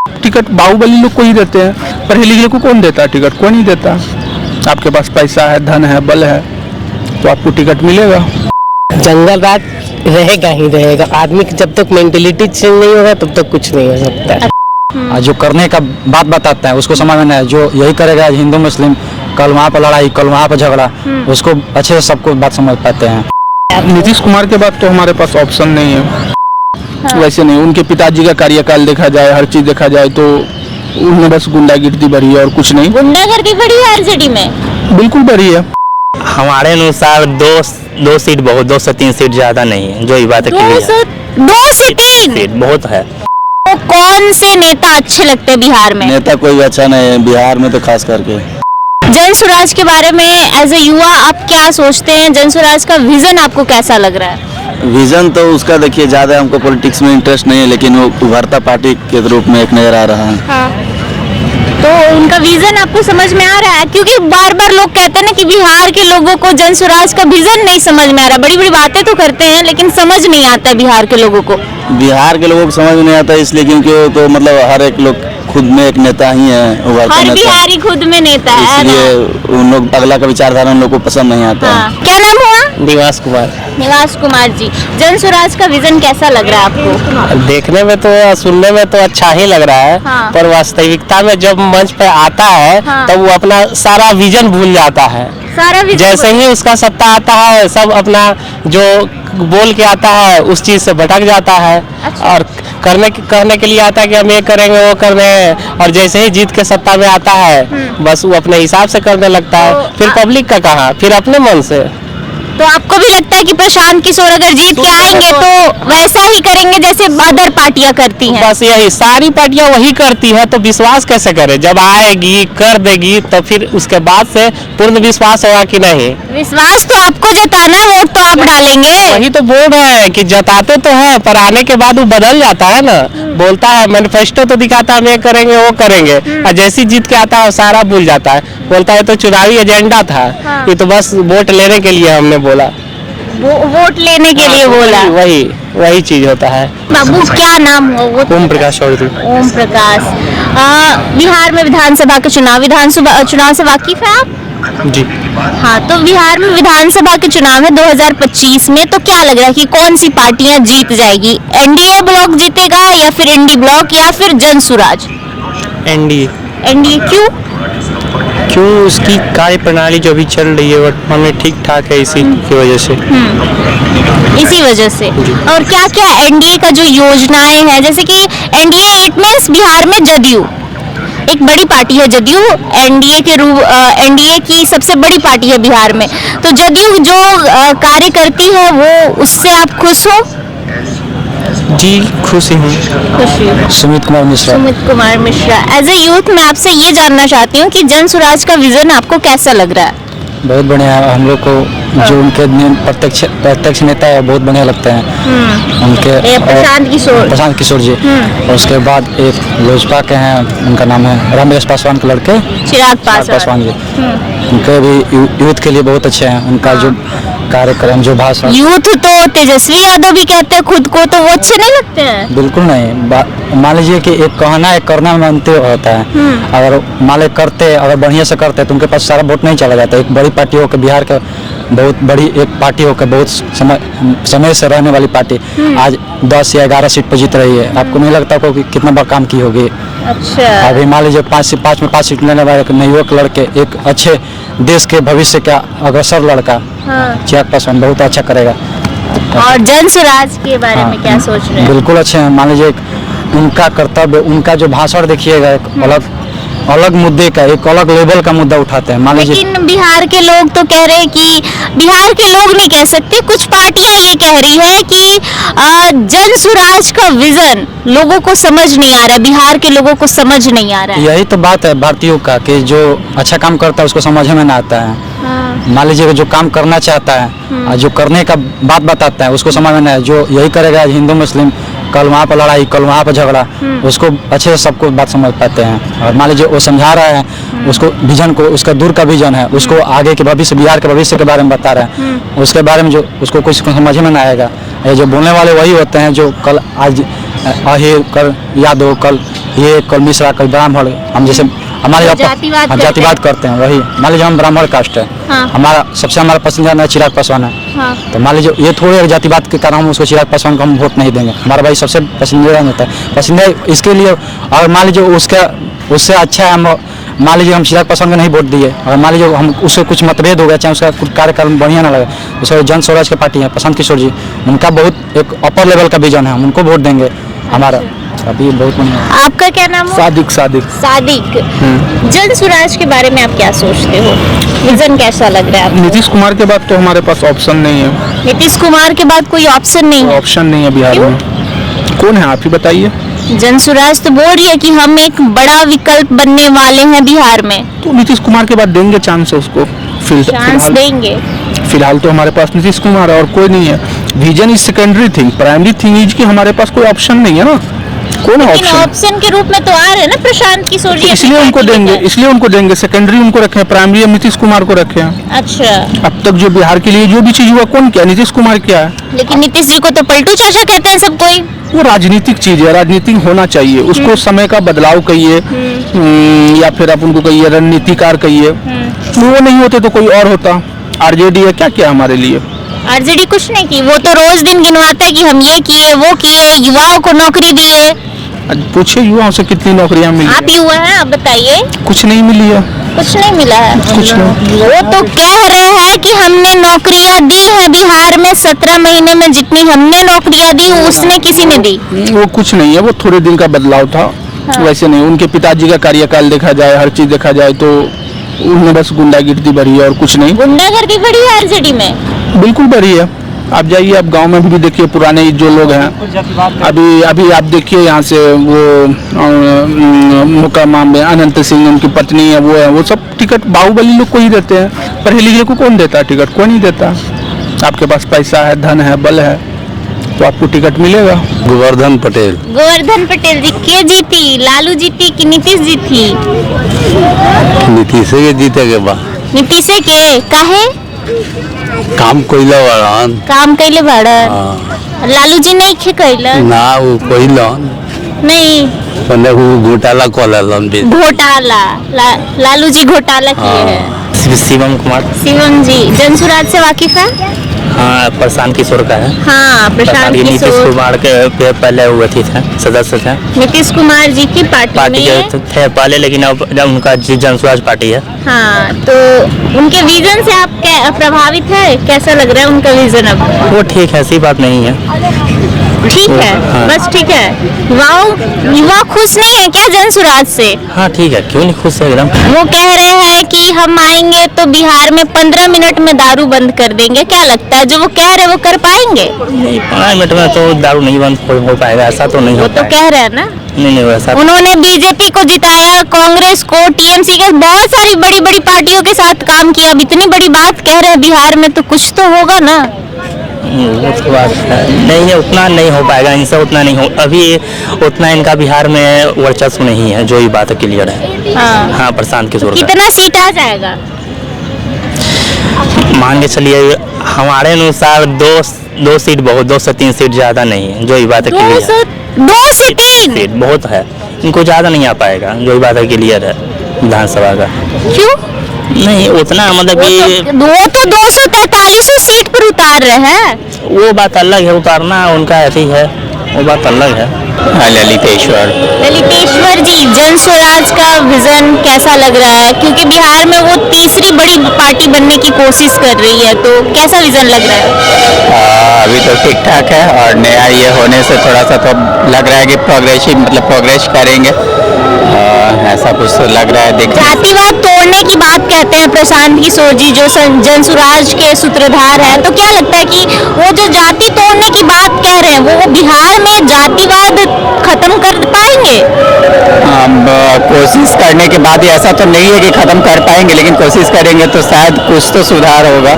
Ticket Baahubali लोग को ही देते हैं, पढ़े लिखे को कौन देता है टिकट? कोई नहीं देता। आपके पास पैसा है, धन है, बल है तो आपको टिकट मिलेगा। जंगल राज रहेगा ही रहेगा। आदमी की जब तक मेंटेलिटी चेंज नहीं होगा तब तक कुछ नहीं हो सकता। जो करने का बात बताता है उसको समझ में नहीं है। जो यही करेगा हिंदू मुस्लिम, कल वहाँ पर लड़ाई, कल वहाँ पर झगड़ा, उसको अच्छे से सबको बात समझ पाते हैं। नीतीश कुमार के बाद तो हमारे पास ऑप्शन नहीं है। वैसे नहीं, उनके पिताजी का कार्यकाल देखा जाए, हर चीज देखा जाए तो उनमें बस गुंडागिर्दी बढ़ी है और कुछ नहीं। गुंडागर्दी बढ़ी है हर सिटी में? बिल्कुल बढ़ी है। हमारे अनुसार दो सीट बहुत, 2 से 3 सीट ज्यादा नहीं है। जो ये बात है 2 से 3 सीट बहुत है। तो कौन से नेता अच्छे लगते हैं बिहार में? नेता कोई अच्छा नहीं है बिहार में तो खास करके। जन स्वराज के बारे में एज ए युवा आप क्या सोचते हैं? जन स्वराज का विजन आपको कैसा लग रहा है? विजन तो उसका देखिए, ज़्यादा हमको पॉलिटिक्स में इंटरेस्ट नहीं है, लेकिन वो उभरता पार्टी के रूप में एक नजर आ रहा है। हाँ। तो उनका विजन आपको समझ में आ रहा है? क्योंकि बार बार लोग कहते हैं ना कि बिहार के लोगों को जन स्वराज का विजन नहीं समझ में आ रहा। बड़ी बड़ी बातें तो करते हैं लेकिन समझ नहीं आता है बिहार के लोगों को। बिहार के लोगों को समझ में नहीं आता इसलिए क्योंकि वो तो मतलब हर एक लोग खुद में एक नेता ही है, उभरता हर नेता। बिहारी खुद में नेता है ना? इसलिए उन लोग अगला का विचारधारा उन लोग को पसंद नहीं आता है। क्या नाम हुआ? निवास कुमार। निवास कुमार जी, जन स्वराज का विजन कैसा लग रहा है आपको? देखने में तो सुनने में तो अच्छा ही लग रहा है। हाँ। पर वास्तविकता में जब मंच पे आता है हाँ। तब वो अपना सारा विजन भूल जाता है। सारा विजन जैसे ही उसका सत्ता आता है सब अपना जो बोल के आता है उस चीज से भटक जाता है। अच्छा। और करने के लिए आता है कि हम ये करेंगे वो कर रहे हैं, और जैसे ही जीत के सत्ता में आता है बस वो अपने हिसाब से करने लगता है। तो फिर पब्लिक का कहाँ, फिर अपने मन से। तो आपको भी लगता है कि प्रशांत किशोर अगर जीत के आएंगे तो वैसा ही करेंगे जैसे अदर पार्टियां करती हैं? बस यही सारी पार्टियां वही करती है, तो विश्वास कैसे करे? जब आएगी कर देगी तो फिर उसके बाद से पूर्ण विश्वास होगा कि नहीं। विश्वास तो आपको जताना है, वोट तो आप डालेंगे। वही तो बोल रहे हैं कि जताते तो है पर आने के बाद वो बदल जाता है ना। बोलता है मैनिफेस्टो तो दिखाता है हम ये करेंगे वो करेंगे, और जैसी जीत के आता है सारा भूल जाता है। बोलता है तो चुनावी एजेंडा था। हाँ। ये तो बस वोट लेने के लिए हमने बोला। वोट लेने के लिए बोला? वही चीज होता है। बाबू क्या नाम हुआ? वो ओम प्रकाश चौधरी। ओम प्रकाश। बिहार में विधानसभा के चुनाव से वाकिफ है आप? जी। हाँ, तो बिहार में विधानसभा के चुनाव है 2025 में, तो क्या लग रहा है कि कौन सी पार्टियां जीत जाएगी? एनडीए ब्लॉक जीतेगा या फिर इंडी ब्लॉक या फिर जन स्वराज? एनडीए। एनडीए क्यों? क्यों? उसकी कार्य प्रणाली जो भी चल रही है वर्तमान में ठीक ठाक है, इसी की वजह से। इसी वजह से। और क्या क्या एनडीए का जो योजनाएं हैं, जैसे कि एनडीए इट मींस बिहार में जदयू एक बड़ी पार्टी है। जदयू एनडीए की सबसे बड़ी पार्टी है बिहार में। तो जदयू जो कार्य करती है वो उससे आप खुश हो? जी खुशी हूँ। खुशी। Sumit Kumar Mishra. Sumit Kumar Mishra, as a youth मैं आपसे ये जानना चाहती हूँ कि जन स्वराज का विजन आपको कैसा लग रहा है? बहुत बढ़िया है। हम लोग को जो उनके प्रत्यक्ष नेता है बहुत बढ़िया लगते हैं उनके। प्रशांत किशोर जी। और उसके बाद एक लोजपा के हैं, उनका नाम है रामविलास पासवान के लड़के चिराग पासवान जी। उनके भी यूथ के लिए बहुत अच्छे हैं। उनका जो कार्यक्रम, जो भाषण। यूथ तो तेजस्वी यादव भी कहते हैं खुद को, तो वो अच्छे नहीं लगते हैं? बिल्कुल नहीं। मान लीजिए कि एक कहना एक करना में अंतर होता है। अगर मान ली करते, अगर बढ़िया से करते तो उनके पास सारा वोट नहीं चला जाता। एक बड़ी पार्टी होकर, बिहार का बहुत बड़ी एक पार्टी होकर, बहुत समय से रहने वाली पार्टी आज 10 या 11 सीट पर जीत रही है। आपको नहीं लगता को कि कितना बड़ा काम की होगी? अच्छा। अभी मान लीजिए 5 में 5 सीट लेने वाले एक युवक लड़के, एक अच्छे देश के भविष्य का अग्रसर लड़का चिराग पासवान बहुत अच्छा करेगा। और जन स्वराज के बारे में क्या सोच रहे हैं? बिल्कुल अच्छे हैं। मान लीजिए उनका कर्तव्य, उनका जो भाषण देखिएगा, एक अलग मुद्दे का, एक अलग लेवल का मुद्दा उठाते हैं। मान लीजिए लेकिन बिहार के लोग तो कह रहे हैं कि, बिहार के लोग नहीं कह सकते, कुछ पार्टियां ये कह रही है कि जन स्वराज का विजन लोगों को समझ नहीं आ रहा है, बिहार के लोगों को समझ नहीं आ रहा है। यही तो बात है भारतीयों का कि जो अच्छा काम करता है उसको समझ में ना आता है। मान लीजिए जो काम करना चाहता है और जो करने का बात बताता है उसको समझ में नहीं है। जो यही करेगा हिंदू मुस्लिम, कल वहाँ पर लड़ाई, कल वहाँ पर झगड़ा, उसको अच्छे से सबको बात समझ पाते हैं। और मान लीजिए वो समझा रहा है उसको, विजन को, उसका दूर का विजन है, उसको आगे के भविष्य, बिहार के भविष्य के बारे में बता रहे हैं। उसके बारे में जो उसको कुछ समझ में ना आएगा। ये जो बोलने वाले वही होते हैं जो कल आज अहिर, कल यादव, कल ये, कल मिश्रा, कल ब्राह्मण। हम जैसे हमारे जातिवाद हम करते जातिवाद करते हैं, वही मान लीजिए हम ब्राह्मण कास्ट है, हाँ। हमारा पसंदीदा चिराग पासवान है, हाँ। तो मान लीजिए ये थोड़े एक जातिवाद के कारण हम उसको चिराग पासवान को हम वोट नहीं देंगे। हमारा भाई सबसे पसंदीदा नेता है, पसंदीदा इसके लिए। और मान लीजिए उससे अच्छा है, हम मान लीजिए हम चिराग पासवान को नहीं वोट दिए, और मान लीजिए हम उससे कुछ मतभेद हो गया, चाहे उसका कुछ कार्यक्रम बढ़िया ना लगे, जैसे जन स्वराज की पार्टी है प्रशांत किशोर जी, उनका बहुत एक अपर लेवल का विजन है, हम उनको वोट देंगे। हमारा अभी बहुत बढ़िया। आपका क्या नाम है? सादिक सादिक। सादिक। जन स्वराज के बारे में आप क्या सोचते हो? विजन कैसा लग रहा है आपको? नीतीश कुमार के बाद तो हमारे पास ऑप्शन नहीं है। नीतीश कुमार के बाद कोई ऑप्शन नहीं है? ऑप्शन नहीं है बिहार में। कौन है आप ही बताइए। जन स्वराज तो बोल रही है कि हम एक बड़ा विकल्प बनने वाले हैं बिहार में। तो नीतीश कुमार के बाद देंगे चांस उसको। चांस देंगे। फिलहाल तो हमारे पास नीतीश कुमार है और कोई नहीं है। Vision is secondary thing, primary thing is कि हमारे पास कोई ऑप्शन नहीं है ना। कौन है लेकिन ऑप्शन? ऑप्शन के रूप में तो आ रहे हैं ना प्रशांत किशोर जी। इसलिए उनको देंगे, सेकेंडरी उनको रखे हैं, प्राइमरी हम नीतीश कुमार को रखे हैं। अच्छा। अब तक जो बिहार के लिए जो भी चीज हुआ कौन किया? नीतीश कुमार किया है। लेकिन नीतीश जी को तो पलटू चाचा कहते हैं सब कोई। वो राजनीतिक चीज है, राजनीतिक होना चाहिए उसको। समय का बदलाव कहिए या फिर आप उनको कहिए रणनीतिकार कहिए। वो नहीं होते तो कोई और होता। आरजेडी है, क्या किया हमारे लिए? आरजेडी कुछ नहीं की, वो तो रोज दिन गिनवाते कि हम ये किए वो किए, युवाओं को नौकरी दिए। आज पूछिए युवाओं से कितनी नौकरियां मिली? आप युवा हैं, आप बताइए। कुछ नहीं मिली है। कुछ नहीं मिला है। कुछ नहीं। वो तो कह रहे हैं कि हमने नौकरियां दी है बिहार में, 17 महीने में जितनी हमने नौकरियां दी उसने किसी ने दी। वो कुछ नहीं है, वो थोड़े दिन का बदलाव था। हाँ। वैसे नहीं, उनके पिताजी का कार्यकाल देखा जाए, हर चीज देखा जाए तो उन्हें बस गुंडागिर्दी भरी है और कुछ नहीं। गुंडागर्दी बढ़ी है आरजेडी में? बिल्कुल भरी है। आप जाइए, आप गांव में भी देखिए, पुराने जो लोग हैं अभी आप देखिए यहाँ से वो मुकामा में अनंत सिंह, उनकी पत्नी है, वो सब टिकट बाहुबली लोग को ही देते हैं। पढ़े लिखे को कौन देता है टिकट? कोई नहीं देता। आपके पास पैसा है, धन है, बल है तो आपको टिकट मिलेगा। गोवर्धन पटेल। गोवर्धन पटेल जी के जीती? लालू जीती कि नीतीश जीती? नीतीश के जीते के बा। नीतीश के काहे? काम कोइला वाला काम कैले बाड़न। लालू जी नहीं खे कैलन? ना वो कोइला नहीं। पहले वो घोटाला कोलन भी। घोटाला लालू जी घोटाला किए हैं। शिवम कुमार। शिवम जी जन स्वराज से वाकिफ है? हाँ, प्रशांत किशोर का है। हाँ, प्रशांत नीतीश किशोर। कुमार के पहले हुए थे सदस्य थे। नीतीश कुमार जी की पार्टी में थे पहले, लेकिन अब उनका जन स्वराज पार्टी है। हाँ, तो उनके विजन से आप प्रभावित है? कैसा लग रहा है उनका विजन अब? वो ठीक है, ऐसी बात नहीं है। ठीक है। हाँ। बस ठीक है। युवा खुश नहीं है क्या जन स्वराज से? हाँ ठीक है, क्यों नहीं खुश है एकदम। वो कह रहे हैं कि हम आएंगे तो बिहार में 15 मिनट में दारू बंद कर देंगे। क्या लगता है जो वो कह रहे हैं वो कर पाएंगे? नहीं, 5 मिनट में तो दारू नहीं बंद हो पाएगा, ऐसा तो नहीं वो हो तो पाएगा। कह रहे हैं ना। नहीं वैसा। उन्होंने बीजेपी को जिताया, कांग्रेस को, टीएमसी के, बहुत सारी बड़ी बड़ी पार्टियों के साथ काम किया। अब इतनी बड़ी बात कह रहे हैं बिहार में तो कुछ तो होगा ना। वो तो बात है। नहीं है, उतना नहीं हो पाएगा इनसे, उतना नहीं हो। अभी उतना इनका बिहार में वर्चस्व नहीं है, जो ये बात क्लियर है। हाँ, प्रशांत किशोर का। कितना सीट आ जाएगा? मान के चलिए हमारे अनुसार दो सीट बहुत, 2 से 3 सीट ज्यादा नहीं है, जो ये बात क्लियर है। 2 से 3 सीट बहुत है, इनको ज्यादा नहीं आ पाएगा, जो ये बात क्लियर है विधानसभा का। क्यों नहीं उतना, मतलब कि वो तो 243 सीट पर उतार रहे हैं। वो बात अलग है, उतारना उनका ऐसी है, वो बात अलग है। ललितेश्वर जी, जन स्वराज का विजन कैसा लग रहा है? क्योंकि बिहार में वो तीसरी बड़ी पार्टी बनने की कोशिश कर रही है, तो कैसा विजन लग रहा है? अभी तो ठीक ठाक है, और नया ये होने से थोड़ा सा तो लग रहा है कि प्रोग्रेस करेंगे। ऐसा कुछ तो लग रहा है। जातिवाद तोड़ने की बात कहते हैं प्रशांत किशोर जी, जो जन स्वराज के सूत्रधार हैं। तो क्या लगता है कि वो जो जाति तोड़ने की बात कह रहे हैं वो बिहार में जातिवाद खत्म कर पाएंगे? कोशिश करने के बाद ही, ऐसा तो नहीं है कि खत्म कर पाएंगे, लेकिन कोशिश करेंगे तो शायद कुछ तो सुधार होगा,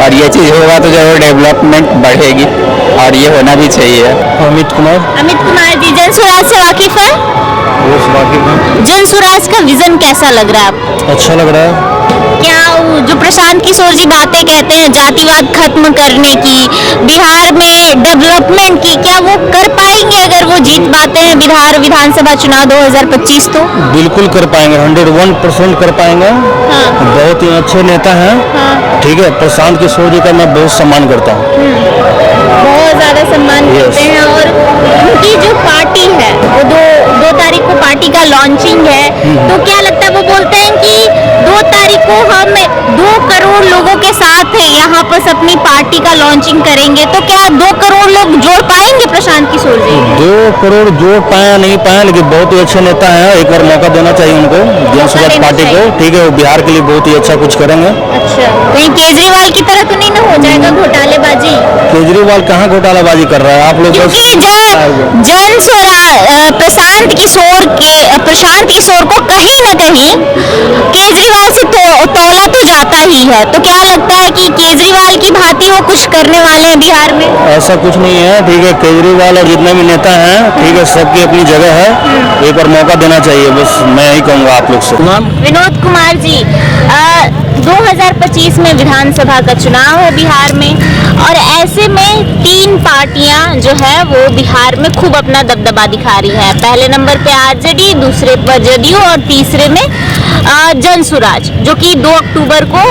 और ये चीज़ होगा तो जरूर डेवलपमेंट बढ़ेगी, और ये होना भी चाहिए। अमित कुमार जी जन स्वराज से वाकिफ है? जन स्वराज का विजन कैसा लग रहा है आपको? अच्छा लग रहा है। क्या जो प्रशांत किशोर जी बातें कहते हैं जातिवाद खत्म करने की, बिहार में डेवलपमेंट की, क्या वो कर पाएंगे अगर वो जीत पाते हैं बिहार विधानसभा चुनाव 2025 तो? बिल्कुल कर पाएंगे, 101% कर पाएंगे। हाँ। बहुत ही अच्छे नेता हैं। हाँ। ठीक है, प्रशांत किशोर जी का मैं बहुत सम्मान करता हूँ। बहुत ज्यादा सम्मान करते हैं। और उनकी जो पार्टी है वो दो तारीख को पार्टी का लॉन्चिंग है, तो क्या लगता है वो बोलते हैं कि 2 तारीख को हम 2 करोड़ लोगों के साथ यहाँ पर अपनी पार्टी का लॉन्चिंग करेंगे, तो क्या 2 करोड़ लोग जोड़ पाएंगे प्रशांत किशोर जी? 2 करोड़ जोड़ पाया नहीं पाया, लेकिन बहुत ही अच्छे नेता हैं। एक बार मौका देना चाहिए उनको, जनसुराज पार्टी को। ठीक है, वो बिहार के लिए बहुत ही अच्छा कुछ करेंगे। अच्छा, कहीं केजरीवाल की तरह तो नहीं ना हो जाएगा घोटालेबाजी? केजरीवाल कहाँ घोटालाबाजी कर रहा है? आप लोग क्योंकि प्रशांत किशोर को कहीं न कहीं केजरीवाल से तौला तो जाता ही है, तो क्या लगता है कि केजरीवाल की भांति वो कुछ करने वाले हैं बिहार में? ऐसा कुछ नहीं है। ठीक है, केजरीवाल और जितने भी नेता हैं, ठीक है, सबकी अपनी जगह है। एक बार मौका देना चाहिए, बस मैं यही कहूँगा आप लोग से। विनोद कुमार जी, 2025 में विधानसभा का चुनाव है बिहार में, और ऐसे में 3 पार्टियां जो है वो बिहार में खूब अपना दबदबा दिखा रही है। पहले नंबर पे आरजेडी, दूसरे पर जदयू और तीसरे में जनसुराज, जो कि 2 अक्टूबर को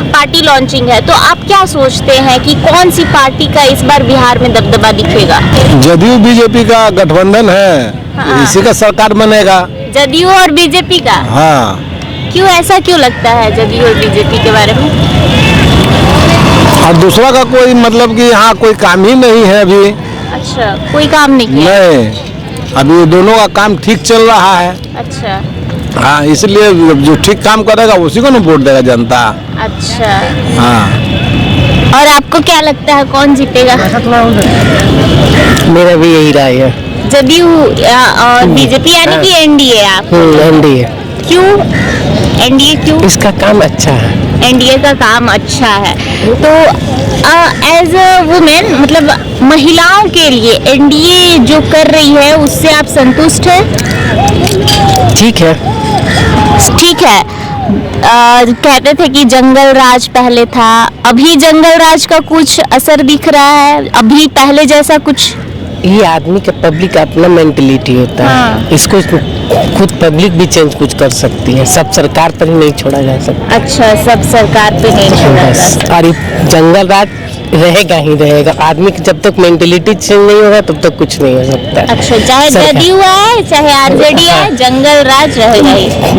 पार्टी लॉन्चिंग है। तो आप क्या सोचते हैं कि कौन सी पार्टी का इस बार बिहार में दबदबा दिखेगा? जदयू बीजेपी का गठबंधन है, हाँ। इसी का सरकार बनेगा। जदयू और बीजेपी का? हाँ। क्यों, ऐसा क्यों लगता है जदयू और बीजेपी के बारे में? और दूसरा का कोई मतलब कि यहाँ कोई काम ही नहीं है अभी। अच्छा, कोई काम नहीं किया? नहीं, अभी दोनों का काम ठीक चल रहा है। अच्छा। हाँ, इसलिए जो ठीक काम करेगा उसी को ना वोट देगा जनता। अच्छा। हाँ। और आपको क्या लगता है कौन जीतेगा? मेरा भी यही राय है। जदयू और बीजेपी, यानी कि एनडीए? आप एनडीए। क्यों एनडीए क्यों? इसका काम अच्छा है। एनडीए का काम अच्छा है, तो एज अ वुमेन, मतलब महिलाओं के लिए एनडीए जो कर रही है उससे आप संतुष्ट हैं? ठीक है। ठीक है। कहते थे कि जंगल राज पहले था, अभी जंगल राज का कुछ असर दिख रहा है? अभी पहले जैसा कुछ? ये आदमी का पब्लिक अपना मेंटलिटी होता है। हाँ। इसको खुद पब्लिक भी चेंज कुछ कर सकती है, सब सरकार पर ही नहीं छोड़ा जा सकता। अच्छा, सब सरकार पे नहीं छोड़ा जा सकता। और ये जंगल राज रहेगा ही रहेगा। आदमी की जब तक मेंटलिटी चेंज नहीं होगा तब तक कुछ नहीं हो सकता। अच्छा, चाहे जदयू आए चाहे आरजेडी आए, जंगल राज रहेगा ही।